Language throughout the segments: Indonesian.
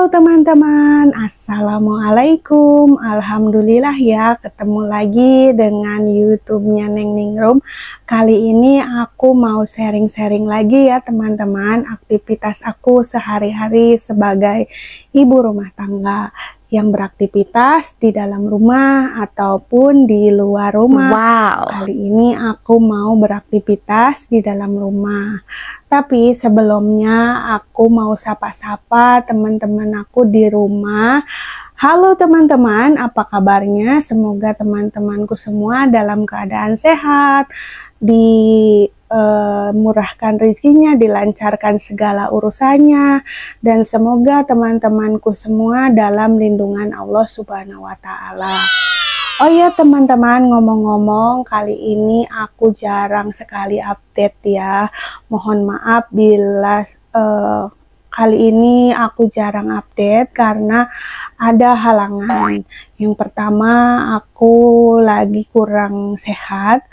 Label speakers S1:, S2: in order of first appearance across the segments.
S1: Halo teman-teman, Assalamualaikum. Alhamdulillah ya, ketemu lagi dengan YouTube-nya Neng Ningrum. Kali ini aku mau sharing-sharing lagi ya teman-teman, aktivitas aku sehari-hari sebagai ibu rumah tangga yang beraktivitas di dalam rumah ataupun di luar rumah.
S2: Wow.
S1: Kali ini aku mau beraktivitas di dalam rumah. Tapi sebelumnya aku mau sapa-sapa teman-teman aku di rumah. Halo teman-teman, apa kabarnya? Semoga teman-temanku semua dalam keadaan sehat, dimurahkan rezekinya, dilancarkan segala urusannya, dan semoga teman-temanku semua dalam lindungan Allah Subhanahu wa Ta'ala. Oh ya teman-teman, ngomong-ngomong, kali ini aku jarang sekali update ya. Mohon maaf bila kali ini aku jarang update karena ada halangan. Yang pertama, aku lagi kurang sehat.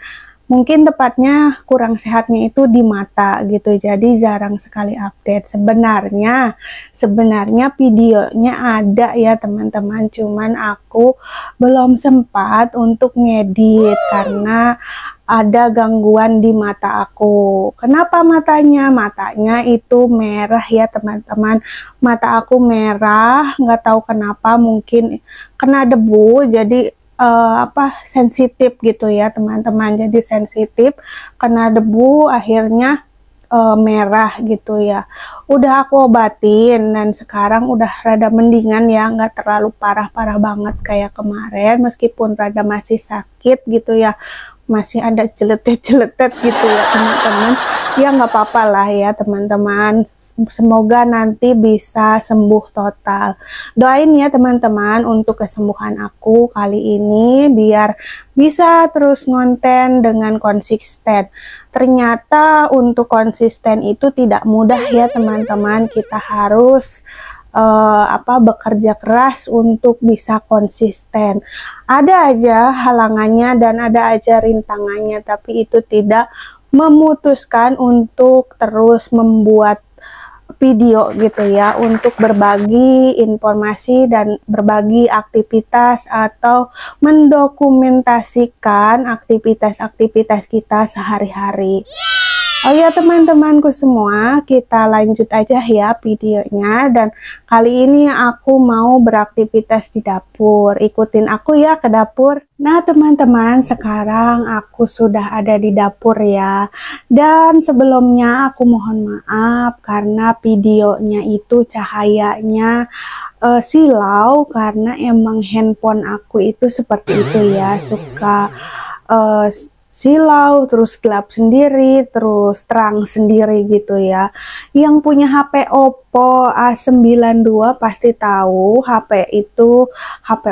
S1: Mungkin tepatnya kurang sehatnya itu di mata gitu, jadi jarang sekali update. Sebenarnya videonya ada ya teman-teman, cuman aku belum sempat untuk ngedit karena ada gangguan di mata aku. Kenapa matanya? Matanya itu merah ya teman-teman. Mata aku merah, nggak tahu kenapa, mungkin kena debu jadi sensitif gitu ya teman-teman. Jadi sensitif kena debu akhirnya merah gitu ya. Udah aku obatin dan sekarang udah rada mendingan ya, nggak terlalu parah-parah banget kayak kemarin, meskipun rada masih sakit gitu ya, masih ada jeletet-jeletet gitu ya teman-teman. Ya nggak apa-apa lah ya teman-teman, semoga nanti bisa sembuh total. Doain ya teman-teman untuk kesembuhan aku kali ini biar bisa terus ngonten dengan konsisten. Ternyata untuk konsisten itu tidak mudah ya teman-teman, kita harus bekerja keras untuk bisa konsisten. Ada aja halangannya dan ada aja rintangannya, tapi itu tidak memutuskan untuk terus membuat video gitu ya, untuk berbagi informasi dan berbagi aktivitas atau mendokumentasikan aktivitas-aktivitas kita sehari-hari. Oh ya teman-temanku semua, kita lanjut aja ya videonya. Dan kali ini aku mau beraktivitas di dapur. Ikutin aku ya ke dapur. Nah teman-teman, sekarang aku sudah ada di dapur ya. Dan sebelumnya aku mohon maaf karena videonya itu cahayanya silau, karena emang handphone aku itu seperti itu ya, suka silau, terus gelap sendiri, terus terang sendiri gitu ya. Yang punya HP Oppo A92 pasti tahu HP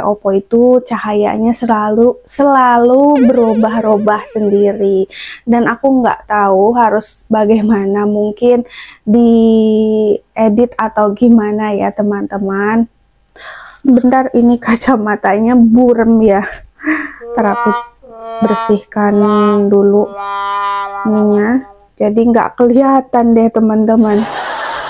S1: Oppo itu cahayanya selalu berubah-ubah sendiri, dan aku nggak tahu harus bagaimana, mungkin diedit atau gimana ya teman-teman. Bentar, ini kacamatanya burem ya, teraput bersihkan dulu ininya, jadi nggak kelihatan deh teman-teman.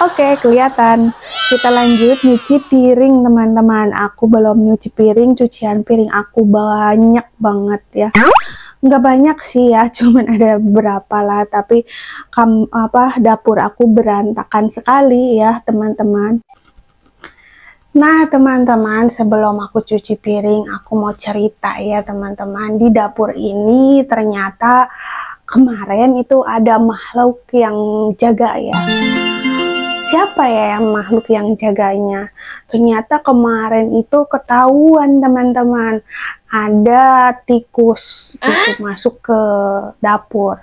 S1: Oke, kelihatan. Kita lanjut nyuci piring teman-teman. Aku belum nyuci piring, cucian piring aku banyak banget ya. Nggak banyak sih ya, cuman ada beberapa lah, tapi dapur aku berantakan sekali ya teman-teman. Nah teman-teman, sebelum aku cuci piring, aku mau cerita ya teman-teman. Di dapur ini ternyata kemarin itu ada makhluk yang jaga ya. Siapa ya yang makhluk yang jaganya? Ternyata kemarin itu ketahuan teman-teman, ada tikus itu masuk ke dapur.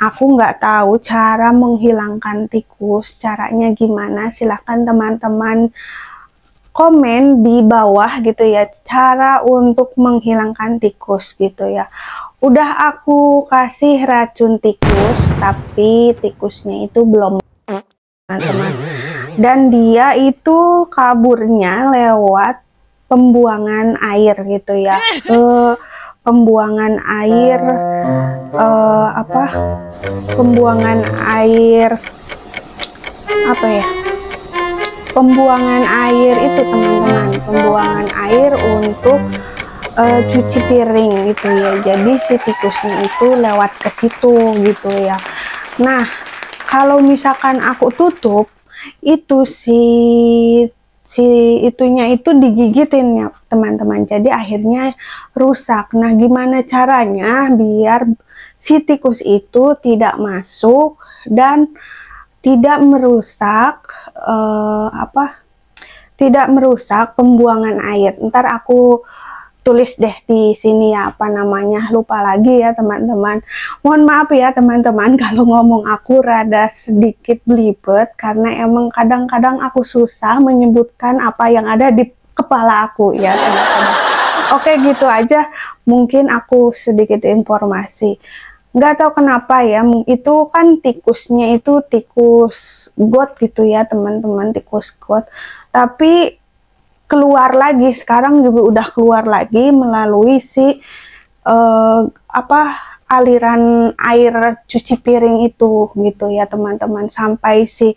S1: Aku nggak tahu cara menghilangkan tikus, caranya gimana. Silahkan teman-teman komen di bawah gitu ya, cara untuk menghilangkan tikus gitu ya. Udah aku kasih racun tikus, tapi tikusnya itu belum, teman-teman. Dan dia itu kaburnya lewat pembuangan air gitu ya. Pembuangan air pembuangan air apa ya? pembuangan air itu teman-teman, pembuangan air untuk cuci piring gitu ya. Jadi si tikusnya itu lewat ke situ gitu ya. Nah, kalau misalkan aku tutup, itu si itunya itu digigitin ya teman-teman. Jadi akhirnya rusak. Nah, gimana caranya biar si tikus itu tidak masuk dan tidak merusak tidak merusak pembuangan air. Ntar aku tulis deh di sini ya, apa namanya, lupa lagi ya teman-teman. Mohon maaf ya teman-teman kalau ngomong aku rada sedikit belibet karena emang kadang-kadang aku susah menyebutkan apa yang ada di kepala aku ya teman-teman. Oke, gitu aja mungkin aku sedikit informasi. Nggak tahu kenapa ya, itu kan tikusnya itu tikus got gitu ya teman-teman, tikus got. Tapi keluar lagi, sekarang juga udah keluar lagi melalui si aliran air cuci piring itu gitu ya teman-teman, sampai si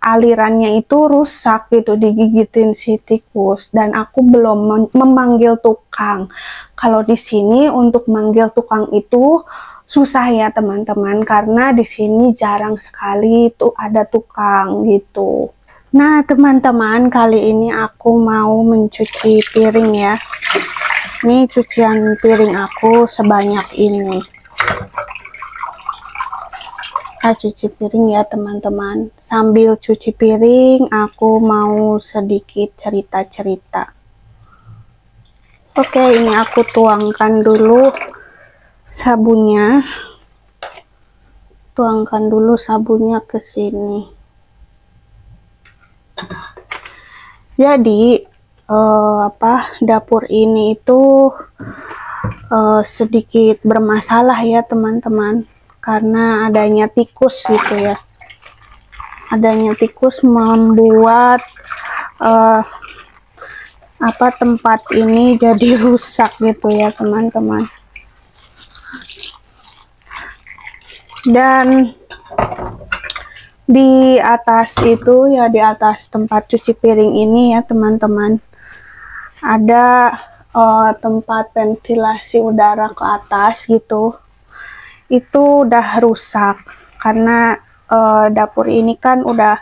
S1: alirannya itu rusak gitu, digigitin si tikus. Dan aku belum memanggil tukang. Kalau di sini untuk manggil tukang itu susah ya teman-teman, karena di sini jarang sekali itu ada tukang gitu. Nah teman-teman, kali ini aku mau mencuci piring ya. Ini cucian piring aku sebanyak ini. Cuci piring ya teman-teman. Sambil cuci piring aku mau sedikit cerita-cerita. Oke, ini aku tuangkan dulu sabunnya. Tuangkan dulu sabunnya ke sini. Jadi dapur ini itu sedikit bermasalah ya teman-teman, karena adanya tikus gitu ya. Adanya tikus membuat tempat ini jadi rusak gitu ya teman-teman. Dan di atas itu ya, di atas tempat cuci piring ini ya teman-teman, ada tempat ventilasi udara ke atas gitu. Itu udah rusak karena dapur ini kan udah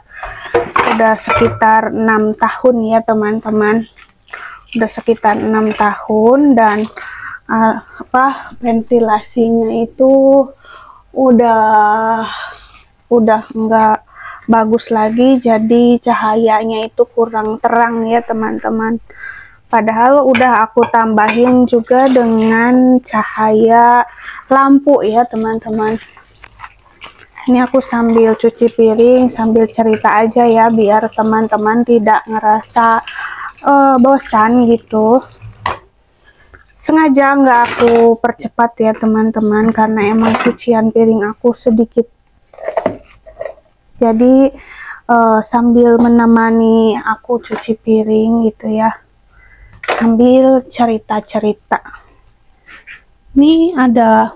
S1: sekitar 6 tahun ya teman-teman. Udah sekitar 6 tahun dan ventilasinya itu udah nggak bagus lagi, jadi cahayanya itu kurang terang ya teman-teman. Padahal udah aku tambahin juga dengan cahaya lampu ya teman-teman. Ini aku sambil cuci piring sambil cerita aja ya, biar teman-teman tidak ngerasa bosan gitu. Sengaja nggak aku percepat ya teman-teman, karena emang cucian piring aku sedikit. Jadi sambil menemani aku cuci piring gitu ya, sambil cerita-cerita. Ini ada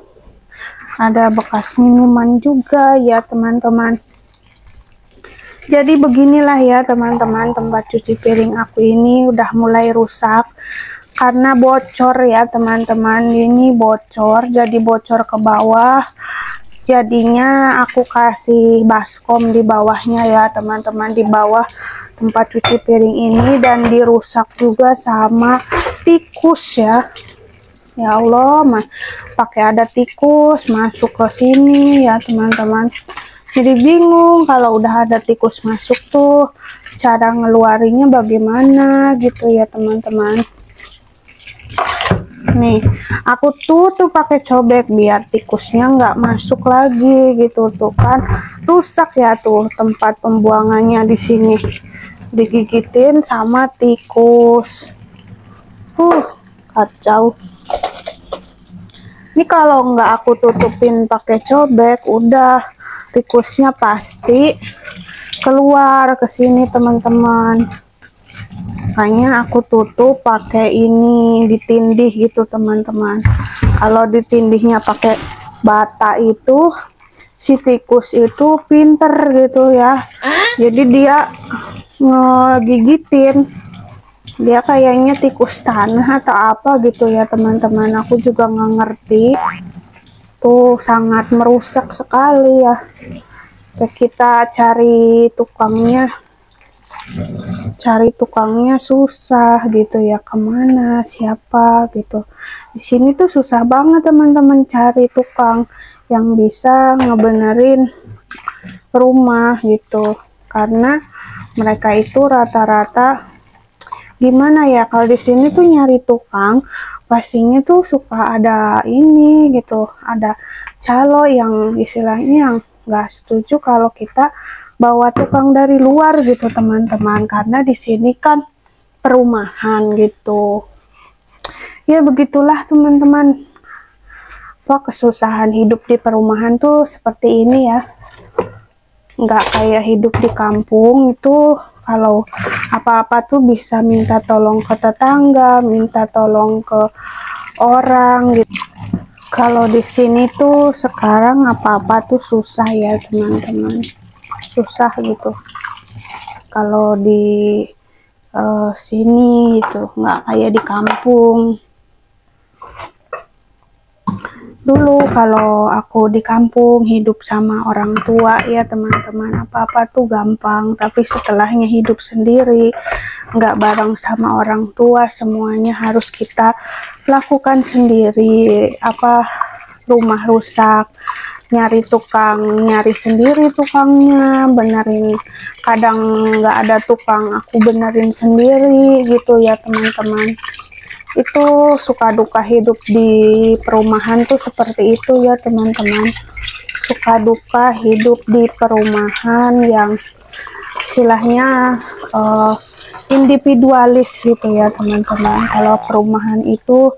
S1: bekas minuman juga ya teman-teman. Jadi beginilah ya teman-teman, tempat cuci piring aku ini udah mulai rusak karena bocor ya teman-teman. Ini bocor, jadi bocor ke bawah. Jadinya aku kasih baskom di bawahnya ya teman-teman, di bawah tempat cuci piring ini, dan dirusak juga sama tikus ya. Ya Allah, pakai ada tikus masuk ke sini ya teman-teman. Jadi bingung kalau udah ada tikus masuk tuh cara ngeluarinya bagaimana gitu ya teman-teman. Nih, aku tutup pakai cobek biar tikusnya nggak masuk lagi gitu tuh kan. Rusak ya tuh tempat pembuangannya di sini. Digigitin sama tikus. Kacau. Ini kalau nggak aku tutupin pakai cobek, udah tikusnya pasti keluar ke sini teman-teman. Makanya aku tutup pakai ini, ditindih gitu teman-teman. Kalau ditindihnya pakai bata itu si tikus itu pinter gitu ya, jadi dia ngegigitin. Dia kayaknya tikus tanah atau apa gitu ya teman-teman, aku juga nggak ngerti. Tuh sangat merusak sekali ya. Kita cari tukangnya susah gitu ya, kemana, siapa gitu. Di sini tuh susah banget teman-teman cari tukang yang bisa ngebenerin rumah gitu, karena mereka itu rata-rata gimana ya, kalau di sini tuh nyari tukang pastinya tuh suka ada ini gitu, ada calo yang istilahnya yang nggak setuju kalau kita bawa tukang dari luar gitu teman-teman, karena di sini kan perumahan gitu ya. Begitulah teman-teman, kesusahan hidup di perumahan tuh seperti ini ya, nggak kayak hidup di kampung itu. Kalau apa-apa tuh bisa minta tolong ke tetangga, minta tolong ke orang gitu. Kalau di sini tuh sekarang apa-apa tuh susah ya teman-teman, susah gitu. Kalau di sini gitu nggak kayak di kampung. Dulu kalau aku di kampung hidup sama orang tua ya teman-teman, apa-apa tuh gampang. Tapi setelahnya hidup sendiri, nggak bareng sama orang tua, semuanya harus kita lakukan sendiri. Apa, rumah rusak, nyari tukang, nyari sendiri tukangnya, benerin. Kadang nggak ada tukang, aku benerin sendiri gitu ya teman-teman. Itu suka duka hidup di perumahan tuh seperti itu ya teman-teman. Suka duka hidup di perumahan yang istilahnya individualis gitu ya teman-teman. Kalau perumahan itu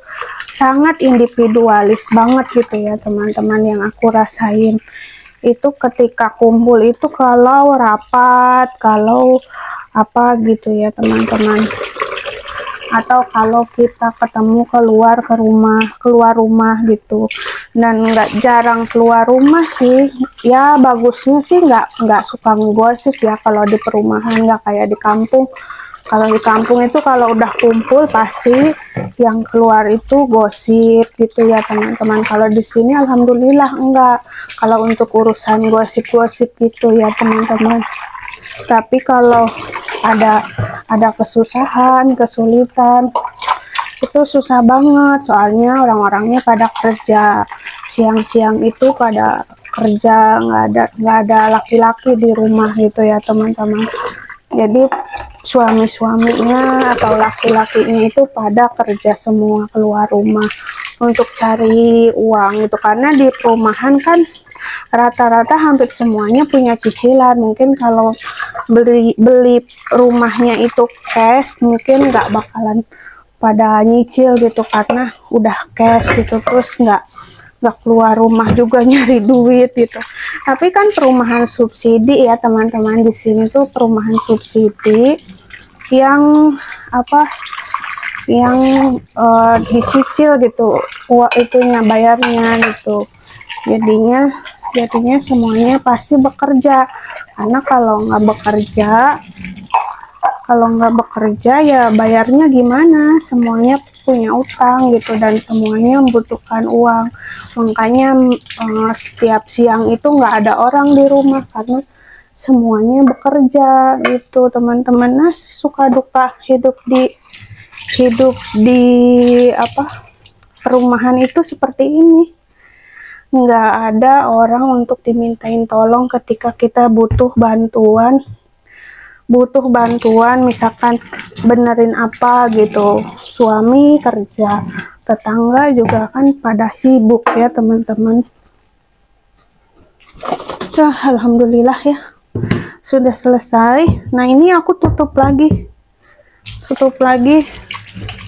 S1: sangat individualis banget gitu ya teman-teman, yang aku rasain itu ketika kumpul itu kalau rapat, kalau apa gitu ya teman-teman, atau kalau kita ketemu keluar rumah gitu. Dan nggak jarang keluar rumah sih ya, bagusnya sih nggak suka ngegosip ya kalau di perumahan, nggak kayak di kampung. Kalau di kampung itu kalau udah kumpul pasti yang keluar itu gosip gitu ya teman-teman. Kalau di sini alhamdulillah enggak, kalau untuk urusan gosip-gosip gitu ya teman-teman. Tapi kalau ada kesusahan, kesulitan, itu susah banget, soalnya orang-orangnya pada kerja. Siang-siang itu pada kerja, nggak ada laki-laki di rumah gitu ya teman-teman. Jadi suami-suaminya atau laki-lakinya itu pada kerja semua, keluar rumah untuk cari uang gitu. Karena di perumahan kan rata-rata hampir semuanya punya cicilan. Mungkin kalau beli rumahnya itu cash, mungkin nggak bakalan pada nyicil gitu, karena udah cash gitu, terus nggak keluar rumah juga nyari duit gitu. Tapi kan perumahan subsidi ya teman-teman, di sini tuh perumahan subsidi yang apa, yang dicicil gitu, itunya bayarnya gitu. Jadinya semuanya pasti bekerja, karena kalau nggak bekerja ya bayarnya gimana, semuanya punya utang gitu, dan semuanya membutuhkan uang. Makanya setiap siang itu nggak ada orang di rumah karena semuanya bekerja gitu teman-teman. Nah, suka duka hidup di apa, perumahan itu seperti ini. Nggak ada orang untuk dimintain tolong ketika kita butuh bantuan, misalkan benerin apa gitu. Suami kerja, tetangga juga kan pada sibuk ya teman-teman. Alhamdulillah ya, sudah selesai. Nah, ini aku tutup lagi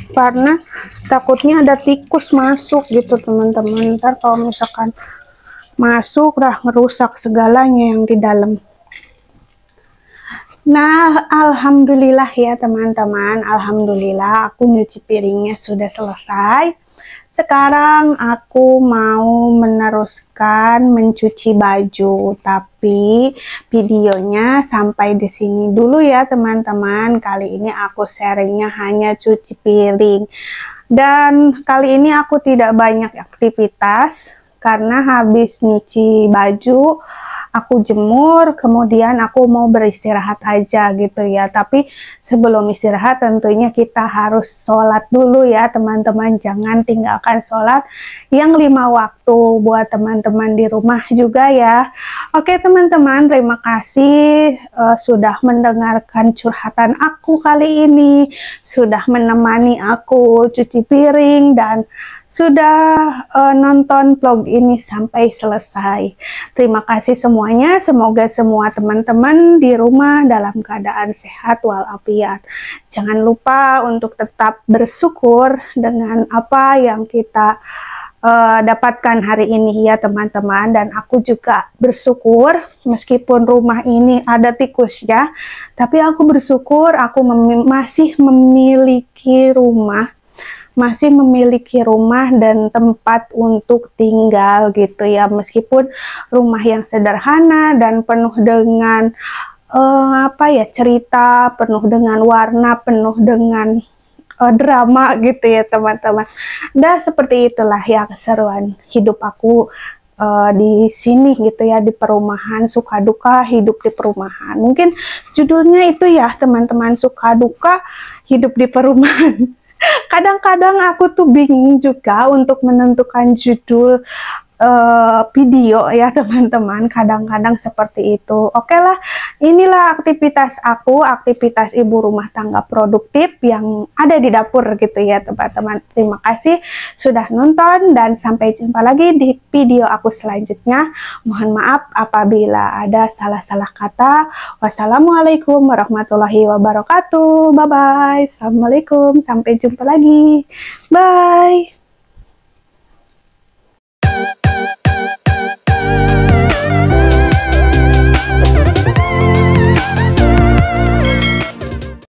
S1: karena takutnya ada tikus masuk gitu teman-teman. Ntar kalau misalkan masuk udah ngerusak segalanya yang di dalam. Nah, alhamdulillah ya teman-teman, alhamdulillah aku nyuci piringnya sudah selesai. Sekarang aku mau meneruskan mencuci baju, tapi videonya sampai di sini dulu ya teman-teman. Kali ini aku sharingnya hanya cuci piring. Dan kali ini aku tidak banyak aktivitas karena habis nyuci baju aku jemur, kemudian aku mau beristirahat aja gitu ya. Tapi sebelum istirahat tentunya kita harus sholat dulu ya teman-teman. Jangan tinggalkan sholat yang 5 waktu buat teman-teman di rumah juga ya. Oke teman-teman, terima kasih sudah mendengarkan curhatan aku kali ini, sudah menemani aku cuci piring, dan sudah nonton vlog ini sampai selesai. Terima kasih semuanya, semoga semua teman-teman di rumah dalam keadaan sehat walafiat. Jangan lupa untuk tetap bersyukur dengan apa yang kita dapatkan hari ini ya teman-teman. Dan aku juga bersyukur meskipun rumah ini ada tikusnya, tapi aku bersyukur aku masih memiliki rumah, masih memiliki rumah dan tempat untuk tinggal gitu ya. Meskipun rumah yang sederhana dan penuh dengan cerita, penuh dengan warna, penuh dengan drama gitu ya teman-teman. Dan seperti itulah ya keseruan hidup aku di sini gitu ya, di perumahan. Suka duka hidup di perumahan, mungkin judulnya itu ya teman-teman, suka duka hidup di perumahan. Kadang-kadang aku tuh bingung juga untuk menentukan judul video ya teman-teman, kadang-kadang seperti itu. Oke lah, inilah aktivitas aku, aktivitas ibu rumah tangga produktif yang ada di dapur gitu ya teman-teman. Terima kasih sudah nonton dan sampai jumpa lagi di video aku selanjutnya. Mohon maaf apabila ada salah-salah kata. Wassalamualaikum warahmatullahi wabarakatuh. Bye bye. Assalamualaikum, sampai jumpa lagi. Bye.